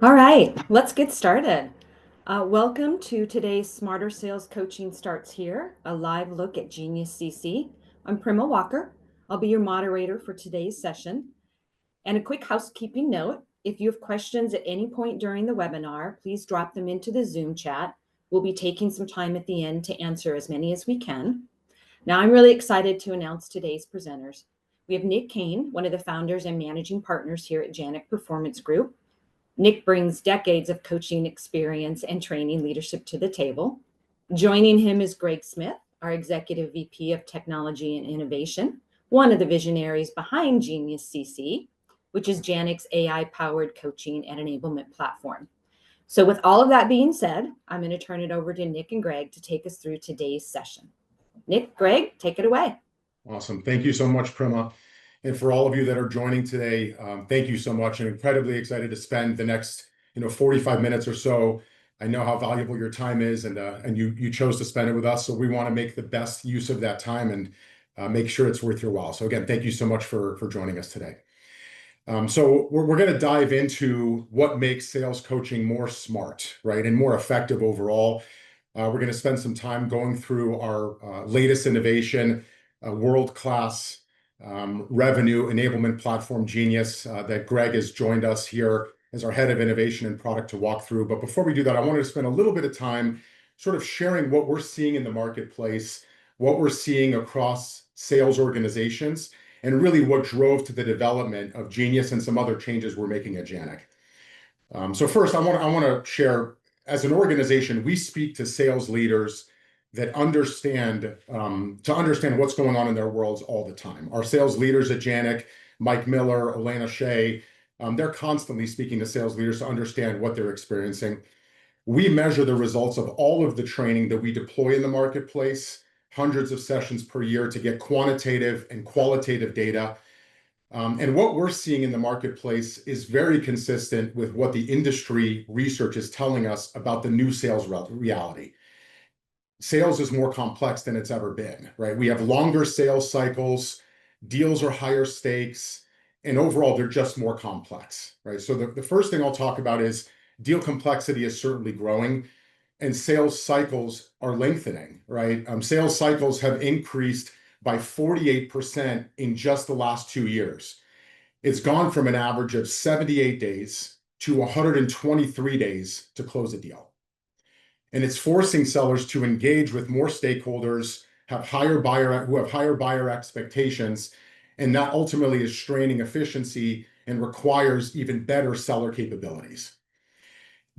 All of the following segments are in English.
All right, let's get started. Welcome to today's Smarter Sales Coaching Starts Here, a live look at JeniusCC. I'm Prima Walker. I'll be your moderator for today's session. And a quick housekeeping note, if you have questions at any point during the webinar, please drop them into the Zoom chat. We'll be taking some time at the end to answer as many as we can. Now, I'm really excited to announce today's presenters. We have Nick Kane, one of the founders and managing partners here at Janek Performance Group. Nick brings decades of coaching experience and training leadership to the table. Joining him is Greg Smith, our Executive VP of Technology and Innovation, one of the visionaries behind JeniusCC, which is Janek's AI-powered coaching and enablement platform. So with all of that being said, I'm going to turn it over to Nick and Greg to take us through today's session. Nick, Greg, take it away. Awesome. Thank you so much, Prima. And for all of you that are joining today, thank you so much. I'm incredibly excited to spend the next 45 minutes or so. I know how valuable your time is, and you chose to spend it with us. So we want to make the best use of that time and make sure it's worth your while. So again, thank you so much for joining us today. So we're going to dive into what makes sales coaching more smart, right, and more effective overall. We're going to spend some time going through our latest innovation, world-class revenue enablement platform, Genius, that Greg has joined us here as our head of innovation and product to walk through. But before we do that, I wanted to spend a little bit of time sort of sharing what we're seeing in the marketplace, what we're seeing across sales organizations, and really what drove to the development of Genius and some other changes we're making at Janek. So first, I want to share, as an organization, we speak to sales leaders that understand what's going on in their worlds all the time. Our sales leaders at Janek, Mike Miller, Elena Shea, they're constantly speaking to sales leaders to understand what they're experiencing. We measure the results of all of the training that we deploy in the marketplace, hundreds of sessions per year to get quantitative and qualitative data. And what we're seeing in the marketplace is very consistent with what the industry research is telling us about the new sales reality. Sales is more complex than it's ever been, right? We have longer sales cycles, deals are higher stakes, and overall, they're just more complex, right? So the first thing I'll talk about is deal complexity is certainly growing, and sales cycles are lengthening, right? Sales cycles have increased by 48% in just the last 2 years. It's gone from an average of 78 days to 123 days to close a deal. And it's forcing sellers to engage with more stakeholders, who have higher buyer expectations, and that ultimately is straining efficiency and requires even better seller capabilities.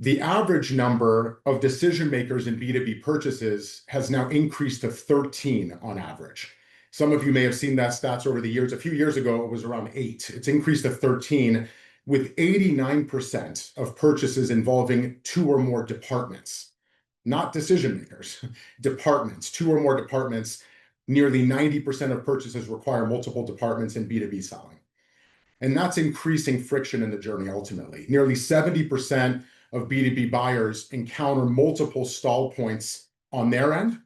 The average number of decision makers in B2B purchases has now increased to 13 on average. Some of you may have seen that stats over the years. A few years ago, it was around 8. It's increased to 13, with 89% of purchases involving 2 or more departments. Not decision makers, departments, 2 or more departments. Nearly 90% of purchases require multiple departments in B2B selling. And that's increasing friction in the journey ultimately. Nearly 70% of B2B buyers encounter multiple stall points on their end.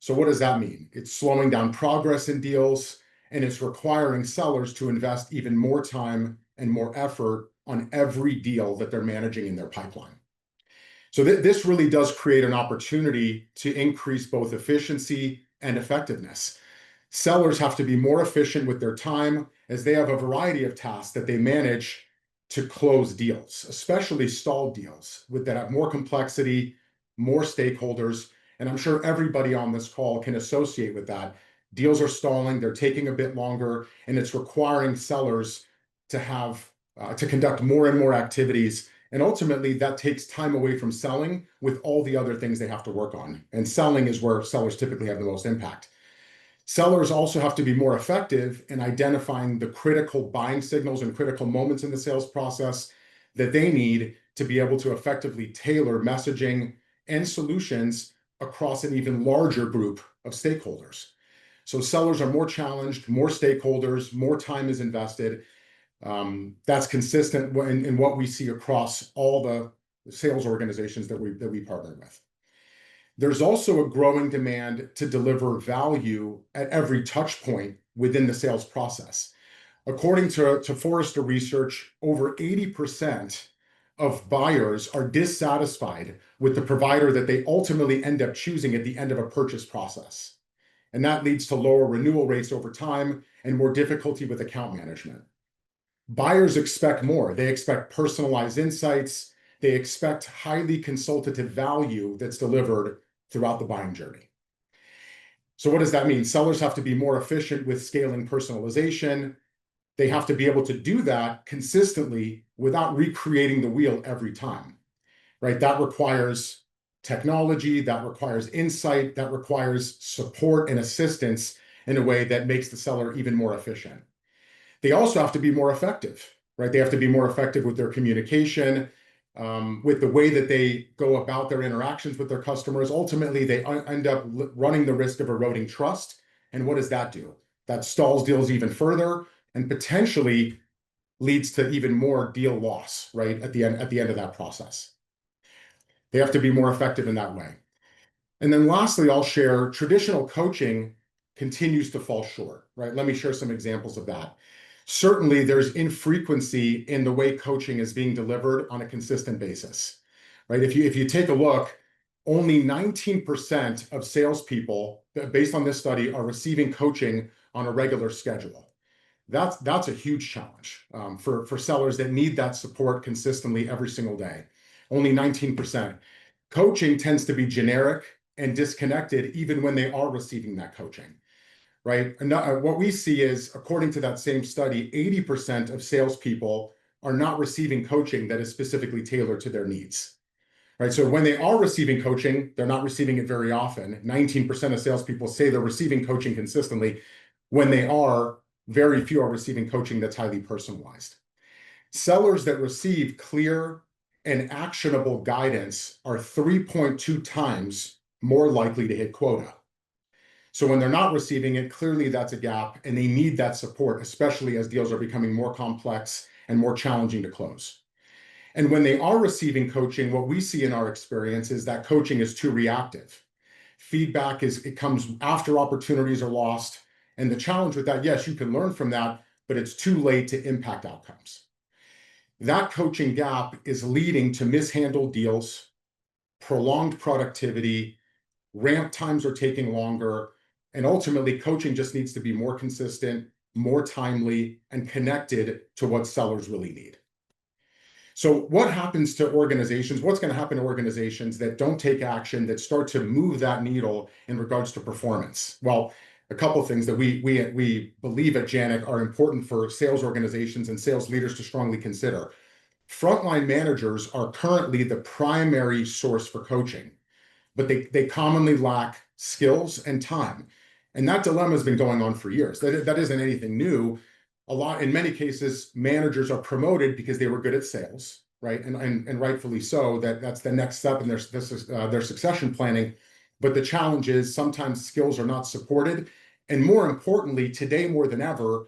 So what does that mean? It's slowing down progress in deals, and it's requiring sellers to invest even more time and more effort on every deal that they're managing in their pipeline. So this really does create an opportunity to increase both efficiency and effectiveness. Sellers have to be more efficient with their time as they have a variety of tasks that they manage to close deals, especially stalled deals that have more complexity, more stakeholders, and I'm sure everybody on this call can associate with that. Deals are stalling, they're taking a bit longer, and it's requiring sellers to conduct more and more activities. And ultimately, that takes time away from selling with all the other things they have to work on. And selling is where sellers typically have the most impact. Sellers also have to be more effective in identifying the critical buying signals and critical moments in the sales process that they need to be able to effectively tailor messaging and solutions across an even larger group of stakeholders. So sellers are more challenged, more stakeholders, more time is invested. That's consistent in what we see across all the sales organizations that we partner with. There's also a growing demand to deliver value at every touch point within the sales process. According to Forrester research, over 80% of buyers are dissatisfied with the provider that they ultimately end up choosing at the end of a purchase process. And that leads to lower renewal rates over time and more difficulty with account management. Buyers expect more. They expect personalized insights. They expect highly consultative value that's delivered throughout the buying journey. So what does that mean? Sellers have to be more efficient with scaling personalization. They have to be able to do that consistently without recreating the wheel every time, right? That requires technology, that requires insight, that requires support and assistance in a way that makes the seller even more efficient. They also have to be more effective, right? They have to be more effective with their communication, with the way that they go about their interactions with their customers. Ultimately, they end up running the risk of eroding trust. And what does that do? That stalls deals even further and potentially leads to even more deal loss, right? At the end of that process. They have to be more effective in that way. And then lastly, I'll share traditional coaching continues to fall short, right? Let me share some examples of that. Certainly, there's infrequency in the way coaching is being delivered on a consistent basis, right? If you take a look, only 19% of salespeople, based on this study, are receiving coaching on a regular schedule. That's a huge challenge for sellers that need that support consistently every single day. Only 19%. Coaching tends to be generic and disconnected even when they are receiving that coaching, right? And what we see is, according to that same study, 80% of salespeople are not receiving coaching that is specifically tailored to their needs, right? So when they are receiving coaching, they're not receiving it very often. 19% of salespeople say they're receiving coaching consistently. When they are, very few are receiving coaching that's highly personalized. Sellers that receive clear and actionable guidance are 3.2 times more likely to hit quota. So when they're not receiving it, clearly that's a gap, and they need that support, especially as deals are becoming more complex and more challenging to close. And when they are receiving coaching, what we see in our experience is that coaching is too reactive. Feedback it comes after opportunities are lost. And the challenge with that, yes, you can learn from that, but it's too late to impact outcomes. That coaching gap is leading to mishandled deals, prolonged productivity, ramp times are taking longer, and ultimately coaching just needs to be more consistent, more timely, and connected to what sellers really need. So what happens to organizations? What's going to happen to organizations that don't take action, that start to move that needle in regards to performance? Well, a couple of things that we believe at Janek are important for sales organizations and sales leaders to strongly consider. Frontline managers are currently the primary source for coaching, but they commonly lack skills and time. And that dilemma has been going on for years. That isn't anything new. In many cases, managers are promoted because they were good at sales, right? And rightfully so. That's the next step in their succession planning. But the challenge is sometimes skills are not supported. And more importantly, today more than ever,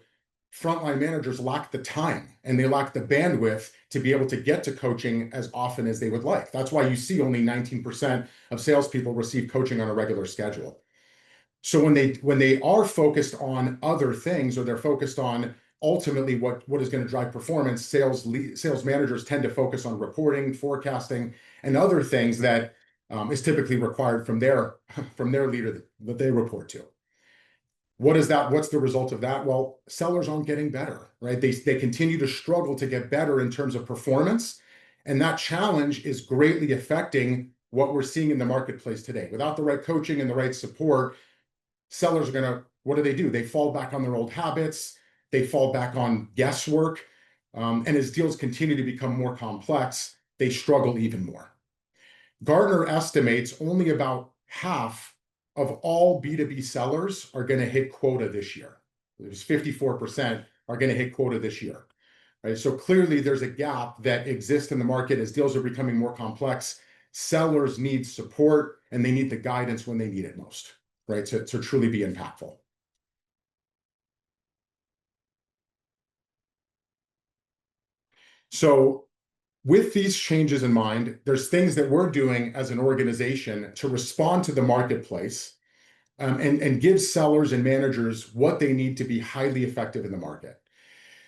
frontline managers lack the time and they lack the bandwidth to be able to get to coaching as often as they would like. That's why you see only 19% of salespeople receive coaching on a regular schedule. So when they are focused on other things, or they're focused on ultimately what is going to drive performance, sales managers tend to focus on reporting, forecasting, and other things that is typically required from their leader that they report to. What's the result of that? Well, sellers aren't getting better, right? They continue to struggle to get better in terms of performance. And that challenge is greatly affecting what we're seeing in the marketplace today. Without the right coaching and the right support, sellers are what do? They fall back on their old habits. They fall back on guesswork. And as deals continue to become more complex, they struggle even more. Gartner estimates only about half of all B2B sellers are going to hit quota this year. There's 54% are going to hit quota this year, right? So clearly there's a gap that exists in the market as deals are becoming more complex. Sellers need support and they need the guidance when they need it most, right? To truly be impactful. So with these changes in mind, there's things that we're doing as an organization to respond to the marketplace and give sellers and managers what they need to be highly effective in the market.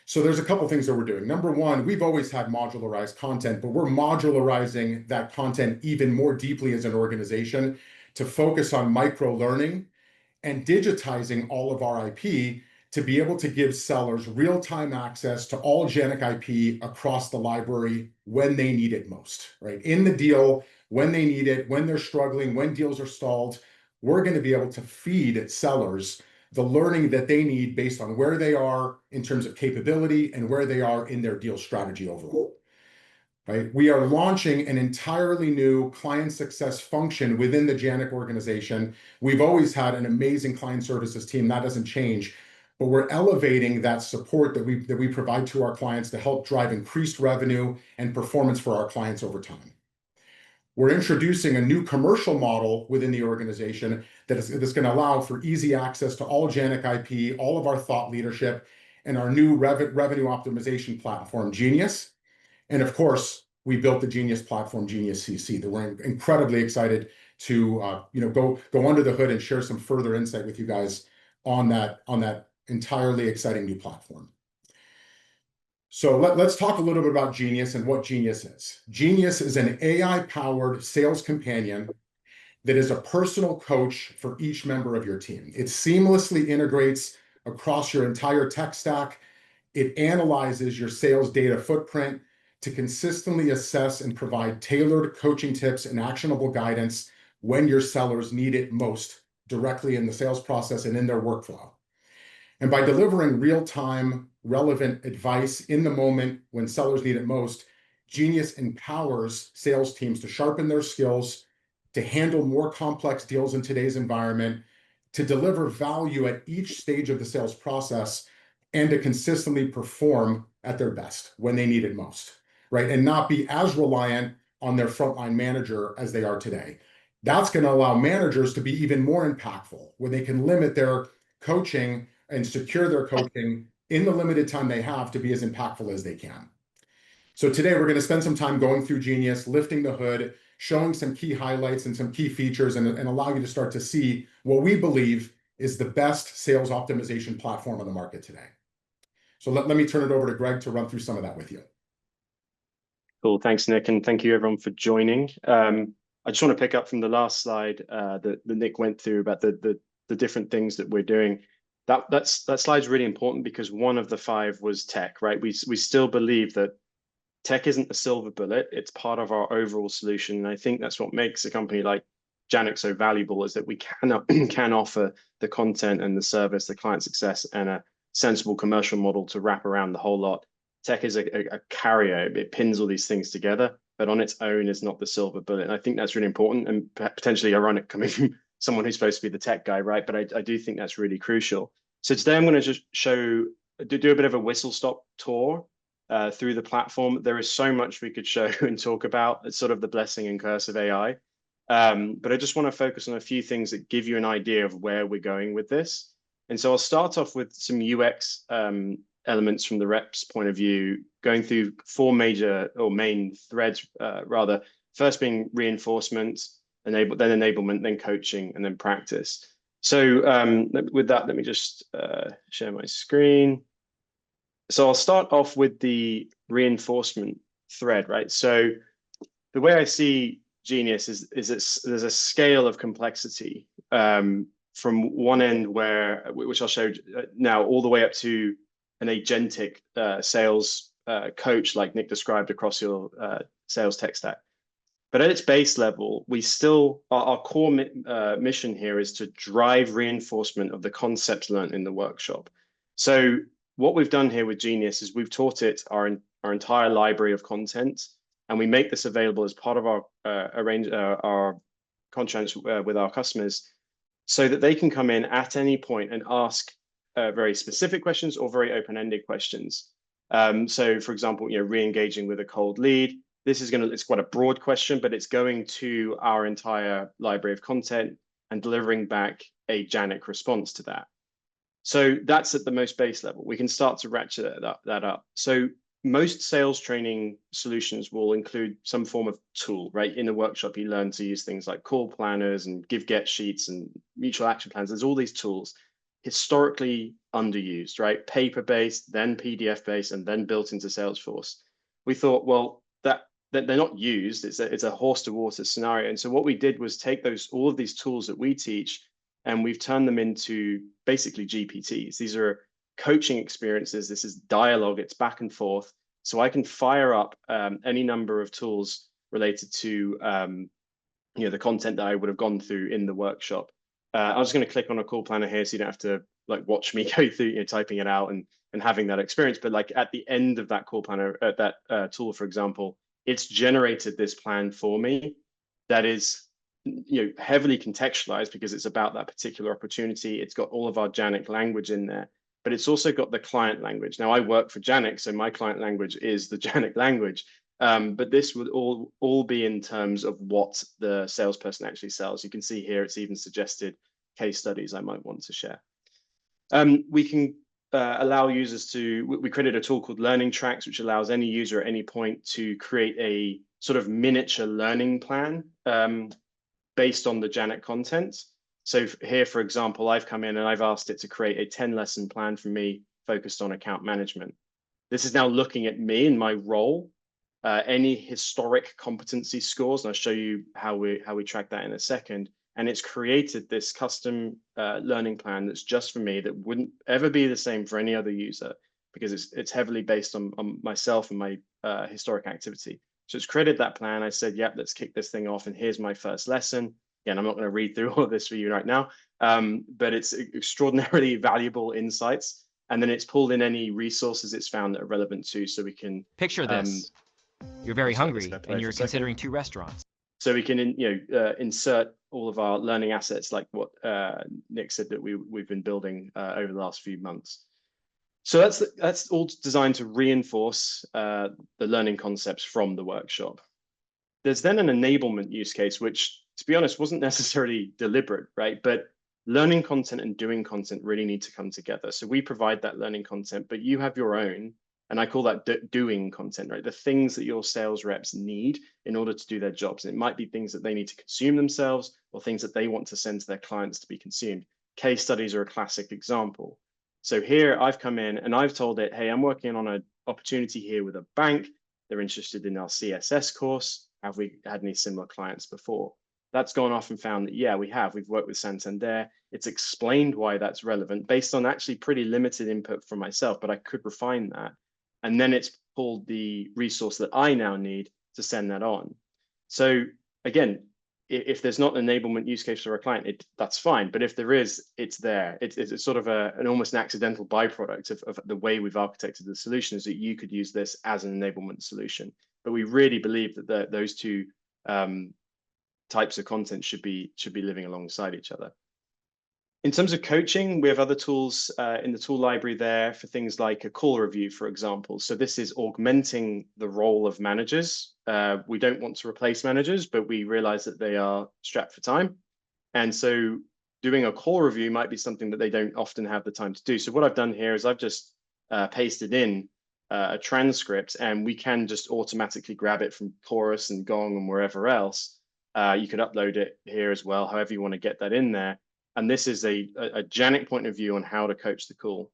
So there's a couple things that we're doing. Number one, we've always had modularized content, but we're modularizing that content even more deeply as an organization to focus on micro learning and digitizing all of our IP to be able to give sellers real-time access to all Janek IP across the library when they need it most, right? In the deal, when they need it, when they're struggling, when deals are stalled, we're going to be able to feed sellers the learning that they need based on where they are in terms of capability and where they are in their deal strategy overall. Right? We are launching an entirely new client success function within the Janek organization. We've always had an amazing client services team. That doesn't change, but we're elevating that support that we provide to our clients to help drive increased revenue and performance for our clients over time. We're introducing a new commercial model within the organization that's going to allow for easy access to all Janek IP, all of our thought leadership, and our new revenue optimization platform, Genius. And of course, we built the Genius platform, JeniusCC, that we're incredibly excited to go under the hood and share some further insight with you guys on that entirely exciting new platform. So let's talk a little bit about Genius and what Genius is. Genius is an AI-powered sales companion that is a personal coach for each member of your team. It seamlessly integrates across your entire tech stack. It analyzes your sales data footprint to consistently assess and provide tailored coaching tips and actionable guidance when your sellers need it most directly in the sales process and in their workflow. And by delivering real-time, relevant advice in the moment when sellers need it most, Genius empowers sales teams to sharpen their skills, to handle more complex deals in today's environment, to deliver value at each stage of the sales process, and to consistently perform at their best when they need it most, right? And not be as reliant on their frontline manager as they are today. That's going to allow managers to be even more impactful when they can limit their coaching and secure their coaching in the limited time they have to be as impactful as they can. So today we're going to spend some time going through Genius, lifting the hood, showing some key highlights and some key features, and allow you to start to see what we believe is the best sales optimization platform on the market today. So let me turn it over to Greg to run through some of that with you. Cool. Thanks, Nick. And thank you everyone for joining. I just want to pick up from the last slide that Nick went through about the different things that we're doing. That slide's really important because one of the 5 was tech, right? We still believe that tech isn't a silver bullet. It's part of our overall solution. And I think that's what makes a company like Janek so valuable, is that we can offer the content and the service, the client success, and a sensible commercial model to wrap around the whole lot. Tech is a carrier. It pins all these things together, but on its own is not the silver bullet. And I think that's really important and potentially ironic coming from someone who's supposed to be the tech guy, right? But I do think that's really crucial. So today I'm going to just do a bit of a whistle-stop tour through the platform. There is so much we could show and talk about. It's sort of the blessing and curse of AI. But I just want to focus on a few things that give you an idea of where we're going with this. And so I'll start off with some UX elements from the rep's point of view, going through 4 major or main threads, rather. First being reinforcement, then enablement, then coaching, and then practice. So with that, let me just share my screen. So I'll start off with the reinforcement thread, right? So the way I see Genius is there's a scale of complexity from one end which I'll show now, all the way up to an agentic sales coach like Nick described across your sales tech stack. But at its base level, we still, our core mission here is to drive reinforcement of the concepts learned in the workshop. So what we've done here with Genius is we've taught it our entire library of content, and we make this available as part of our contracts with our customers, so that they can come in at any point and ask very specific questions or very open-ended questions. So for example, re-engaging with a cold lead. It's quite a broad question, but it's going to our entire library of content and delivering back a Janek response to that. So that's at the most base level. We can start to ratchet that up. So most sales training solutions will include some form of tool, right? In the workshop, you learn to use things like call planners and give-get sheets and mutual action plans. There's all these tools. historically underused, right? Paper-based, then PDF-based, and then built into Salesforce. We thought, well, that they're not used. It's a horse to water scenario. And so what we did was take all of these tools that we teach, and we've turned them into basically GPTs. These are coaching experiences. This is dialogue. It's back and forth. So I can fire up any number of tools related to the content that I would have gone through in the workshop. I'm just going to click on a call planner here, so you don't have to like watch me go through typing it out and having that experience. But like at the end of that call planner, that tool, for example, it's generated this plan for me that is heavily contextualized because it's about that particular opportunity. It's got all of our Janek language in there, but it's also got the client language. Now I work for Janek, so my client language is the Janek language. But this would all be in terms of what the salesperson actually sells. You can see here it's even suggested case studies I might want to share. We can allow users we created a tool called Learning Tracks, which allows any user at any point to create a sort of miniature learning plan based on the Janek content. So here, for example, I've come in and I've asked it to create a 10-lesson plan for me focused on account management. This is now looking at me and my role, any historic competency scores, and I'll show you how we track that in a second. And it's created this custom learning plan that's just for me, that wouldn't ever be the same for any other user, because it's heavily based on myself and my historic activity. So it's created that plan. I said, yep, let's kick this thing off. And here's my first lesson. Again, I'm not going to read through all of this for you right now, but it's extraordinarily valuable insights. And then it's pulled in any resources it's found that are relevant to, so we can picture this. You're very hungry and you're considering 2 restaurants. So we can insert all of our learning assets, like what Nick said that we've been building over the last few months. So that's all designed to reinforce the learning concepts from the workshop. There's then an enablement use case, which, to be honest, wasn't necessarily deliberate, right? But learning content and doing content really need to come together. So we provide that learning content, but you have your own, and I call that doing content, right? The things that your sales reps need in order to do their jobs. And it might be things that they need to consume themselves, or things that they want to send to their clients to be consumed. Case studies are a classic example. So here I've come in and I've told it, hey, I'm working on an opportunity here with a bank. They're interested in our CSS course. Have we had any similar clients before? That's gone off and found that, yeah, we have. We've worked with Santander. It's explained why that's relevant based on actually pretty limited input from myself, but I could refine that. And then it's pulled the resource that I now need to send that on. So again, if there's not an enablement use case for a client, that's fine. But if there is, it's there. It's sort of an almost an accidental byproduct of the way we've architected the solution, is that you could use this as an enablement solution. But we really believe that those two types of content should be living alongside each other. In terms of coaching, we have other tools in the tool library there for things like a call review, for example. So this is augmenting the role of managers. We don't want to replace managers, but we realize that they are strapped for time. And so doing a call review might be something that they don't often have the time to do. So what I've done here is I've just pasted in a transcript, and we can just automatically grab it from Chorus and Gong and wherever else. You could upload it here as well, however you want to get that in there. And this is a Janek point of view on how to coach the call.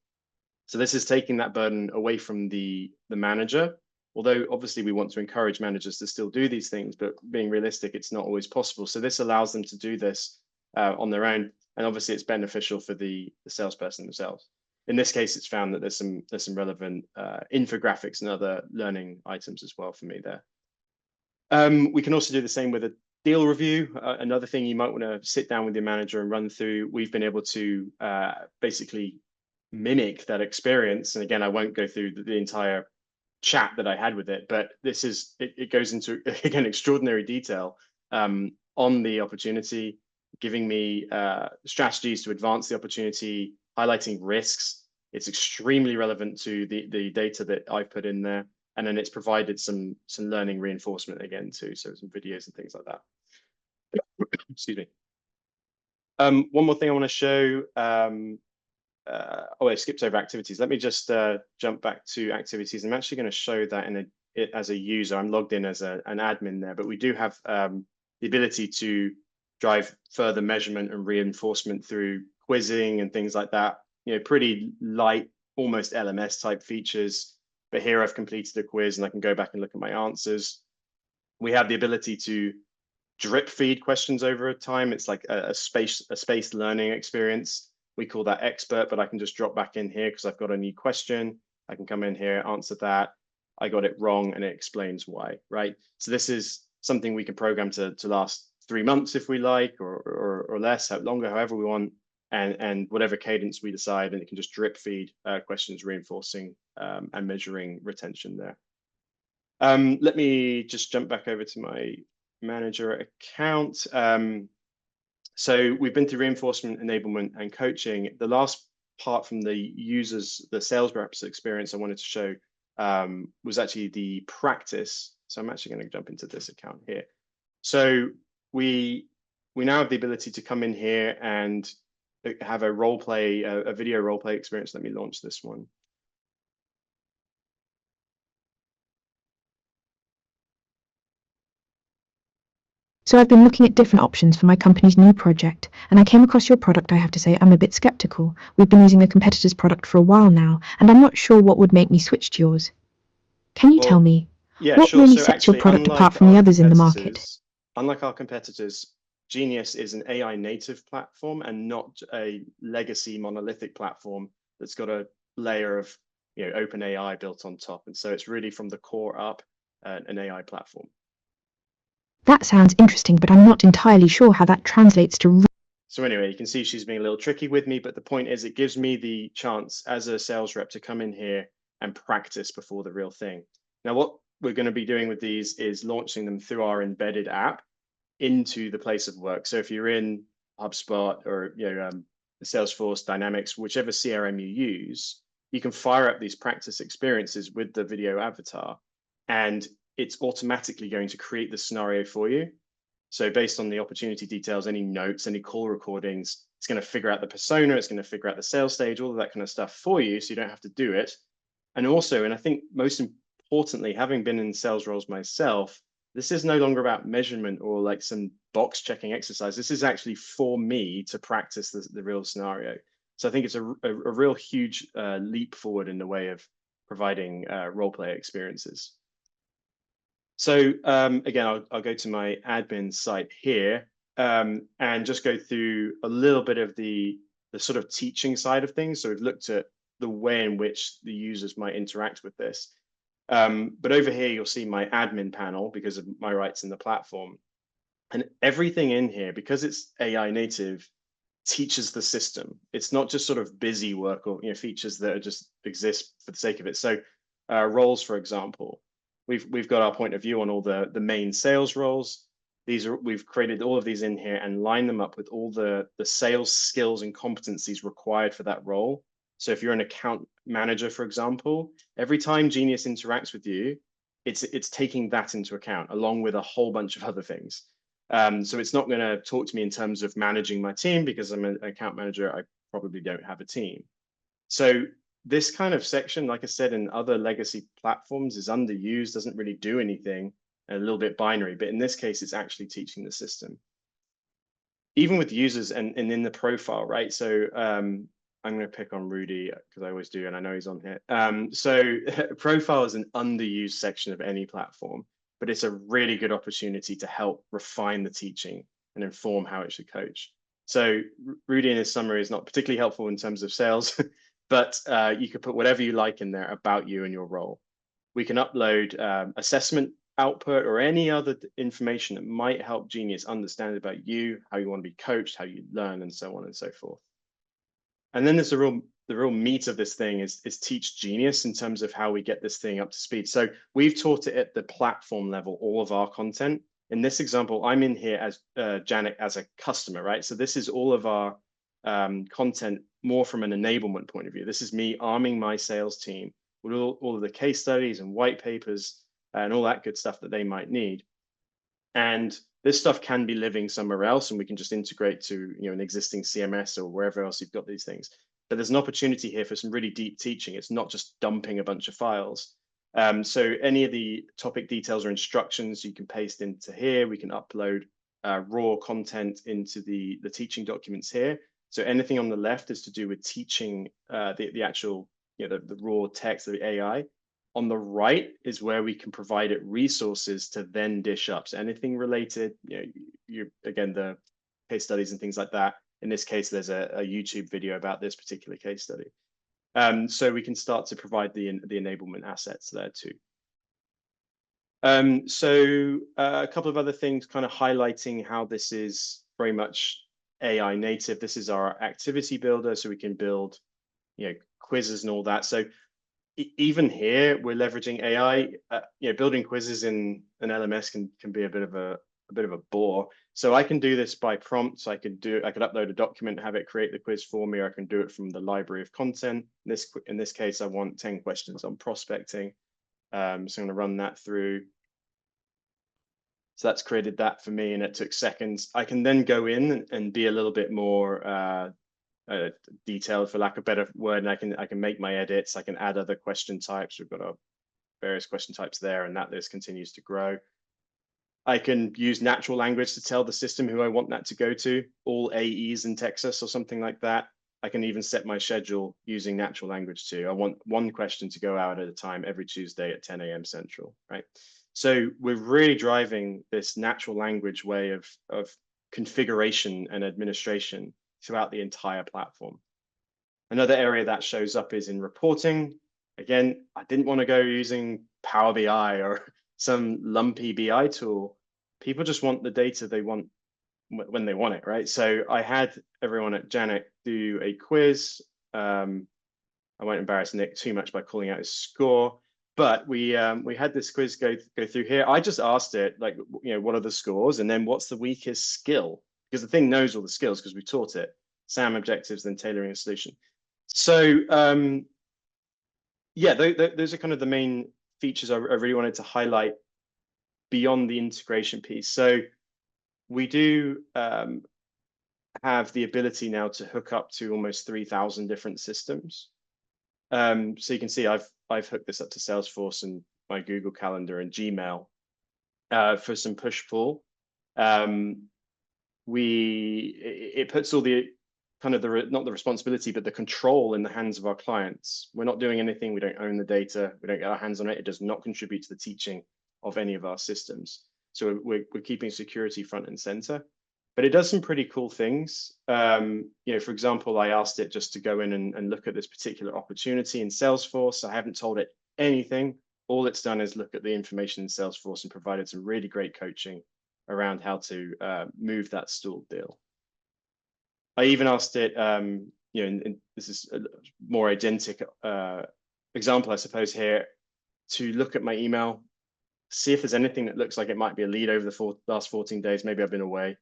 So this is taking that burden away from the manager, although obviously we want to encourage managers to still do these things, but being realistic, it's not always possible. So this allows them to do this on their own. And obviously it's beneficial for the salesperson themselves. In this case, it's found that there's some relevant infographics and other learning items as well for me there. We can also do the same with a deal review. Another thing you might want to sit down with your manager and run through. We've been able to basically mimic that experience. And again, I won't go through the entire chat that I had with it, but this is, it goes into, again, extraordinary detail on the opportunity, giving me strategies to advance the opportunity, highlighting risks. It's extremely relevant to the data that I've put in there. And then it's provided some learning reinforcement again too, so some videos and things like that. Excuse me. One more thing I want to show. I skipped over activities. Let me just jump back to activities. I'm actually going to show that as a user. I'm logged in as an admin there, but we do have the ability to drive further measurement and reinforcement through quizzing and things like that. Pretty light, almost LMS type features. But here I've completed a quiz and I can go back and look at my answers. We have the ability to drip feed questions over time. It's like a spaced learning experience. We call that expert, but I can just drop back in here because I've got a new question. I can come in here, answer that. I got it wrong, and it explains why, right? So this is something we can program to last 3 months if we like, or less, longer, however we want, and whatever cadence we decide, and it can just drip feed questions, reinforcing and measuring retention there. Let me just jump back over to my manager account. So we've been through reinforcement, enablement, and coaching. The last part from the users, the sales reps experience I wanted to show was actually the practice. So I'm actually going to jump into this account here. So we now have the ability to come in here and have a role play, a video role play experience. Let me launch this one. So I've been looking at different options for my company's new project, and I came across your product. I have to say I'm a bit skeptical. We've been using a competitor's product for a while now, and I'm not sure what would make me switch to yours. Can you tell me what really sets your product apart from the others in the market? Unlike our competitors, Genius is an AI native platform and not a legacy monolithic platform that's got a layer of open AI built on top. And so it's really from the core up an AI platform. That sounds interesting, but I'm not entirely sure how that translates to. So anyway, you can see she's being a little tricky with me, but the point is it gives me the chance as a sales rep to come in here and practice before the real thing. Now, what we're going to be doing with these is launching them through our embedded app into the place of work. So if you're in HubSpot or Salesforce, Dynamics, whichever CRM you use, you can fire up these practice experiences with the video avatar, and it's automatically going to create the scenario for you. So based on the opportunity details, any notes, any call recordings, it's going to figure out the persona, it's going to figure out the sales stage, all of that kind of stuff for you, so you don't have to do it. And also, and I think most importantly, having been in sales roles myself, this is no longer about measurement or like some box checking exercise. This is actually for me to practice the real scenario. So I think it's a real huge leap forward in the way of providing role play experiences. So again, I'll go to my admin site here and just go through a little bit of the sort of teaching side of things. So we've looked at the way in which the users might interact with this. But over here, you'll see my admin panel because of my rights in the platform. And everything in here, because it's AI native, teaches the system. It's not just sort of busy work or features that are just exist for the sake of it. So roles, for example, we've got our point of view on all the main sales roles. We've created all of these in here and lined them up with all the sales skills and competencies required for that role. So if you're an account manager, for example, every time Genius interacts with you, it's taking that into account along with a whole bunch of other things. So it's not going to talk to me in terms of managing my team because I'm an account manager. I probably don't have a team. So this kind of section, like I said, in other legacy platforms is underused, doesn't really do anything, a little bit binary. But in this case, it's actually teaching the system. Even with users and in the profile, right? So I'm going to pick on Rudy because I always do, and I know he's on here. So profile is an underused section of any platform, but it's a really good opportunity to help refine the teaching and inform how it should coach. So Rudy in his summary is not particularly helpful in terms of sales, but you could put whatever you like in there about you and your role. We can upload assessment output or any other information that might help Genius understand about you, how you want to be coached, how you learn, and so on and so forth. And then there's the real meat of this thing is teach Genius in terms of how we get this thing up to speed. So we've taught it at the platform level, all of our content. In this example, I'm in here as Janek as a customer, right? So this is all of our content more from an enablement point of view. This is me arming my sales team with all of the case studies and white papers and all that good stuff that they might need. And this stuff can be living somewhere else, and we can just integrate to an existing CMS or wherever else you've got these things. But there's an opportunity here for some really deep teaching. It's not just dumping a bunch of files. So any of the topic details or instructions you can paste into here. We can upload raw content into the teaching documents here. So anything on the left is to do with teaching the actual, the raw text of the AI. On the right is where we can provide it resources to then dish up. So anything related, again, the case studies and things like that. In this case, there's a YouTube video about this particular case study. So we can start to provide the enablement assets there too. So a couple of other things kind of highlighting how this is very much AI native. This is our activity builder, so we can build, quizzes and all that. So even here, we're leveraging AI. Building quizzes in an LMS can be a bit of a bore. So I can do this by prompts. I could upload a document, have it create the quiz for me. Or I can do it from the library of content. In this case, I want 10 questions on prospecting. So I'm going to run that through. So that's created that for me, and it took seconds. I can then go in and be a little bit more detailed, for lack of a better word, and I can make my edits. I can add other question types. We've got our various question types there, and that list continues to grow. I can use natural language to tell the system who I want that to go to, all AEs in Texas or something like that. I can even set my schedule using natural language too. I want one question to go out at a time every Tuesday at 10 a.m. Central, right? So we're really driving this natural language way of configuration and administration throughout the entire platform. Another area that shows up is in reporting. Again, I didn't want to go using Power BI or some lumpy BI tool. People just want the data they want when they want it, right? So I had everyone at Janek do a quiz. I won't embarrass Nick too much by calling out his score, but we had this quiz go through here. I just asked it, like, what are the scores, and then what's the weakest skill? Because the thing knows all the skills because we taught it. SAM objectives, then tailoring a solution. So yeah, those are kind of the main features I really wanted to highlight beyond the integration piece. So we do have the ability now to hook up to almost 3,000 different systems. So you can see I've hooked this up to Salesforce and my Google Calendar and Gmail for some push-pull. It puts all the kind of not the responsibility, but the control in the hands of our clients. We're not doing anything. We don't own the data. We don't get our hands on it. It does not contribute to the teaching of any of our systems. So we're keeping security front and center. But it does some pretty cool things. For example, I asked it just to go in and look at this particular opportunity in Salesforce. I haven't told it anything. All it's done is look at the information in Salesforce and provided some really great coaching around how to move that stalled deal. I even asked it, and this is a more agentic example, I suppose, here, to look at my email, see if there's anything that looks like it might be a lead over the last 14 days. Maybe I've been away.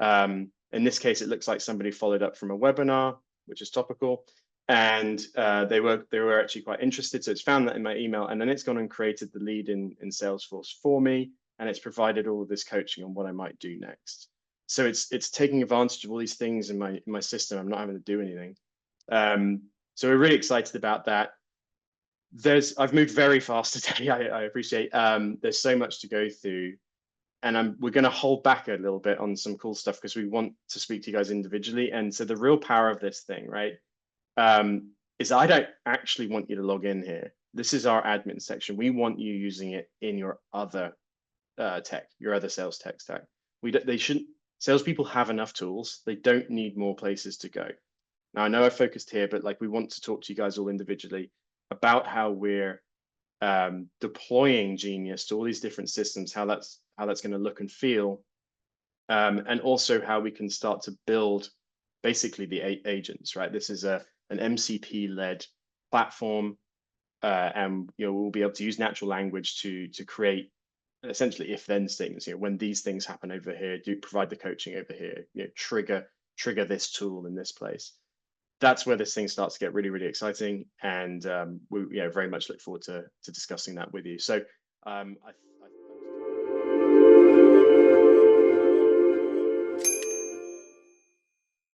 In this case, it looks like somebody followed up from a webinar, which is topical, and they were actually quite interested. So it's found that in my email, and then it's gone and created the lead in Salesforce for me, and it's provided all of this coaching on what I might do next. So it's taking advantage of all these things in my system. I'm not having to do anything. So we're really excited about that. I've moved very fast today. I appreciate. There's so much to go through. And we're going to hold back a little bit on some cool stuff because we want to speak to you guys individually. And so the real power of this thing, right, is I don't actually want you to log in here. This is our admin section. We want you using it in your other tech, your other sales tech stack. Salespeople have enough tools. They don't need more places to go. Now, I know I focused here, but we want to talk to you guys all individually about how we're deploying Genius to all these different systems, how that's going to look and feel, and also how we can start to build basically the agents, right? This is an MCP-led platform, and we'll be able to use natural language to create essentially if-then statements. When these things happen over here, do provide the coaching over here. Trigger this tool in this place. That's where this thing starts to get really, really exciting, and we very much look forward to discussing that with you. So I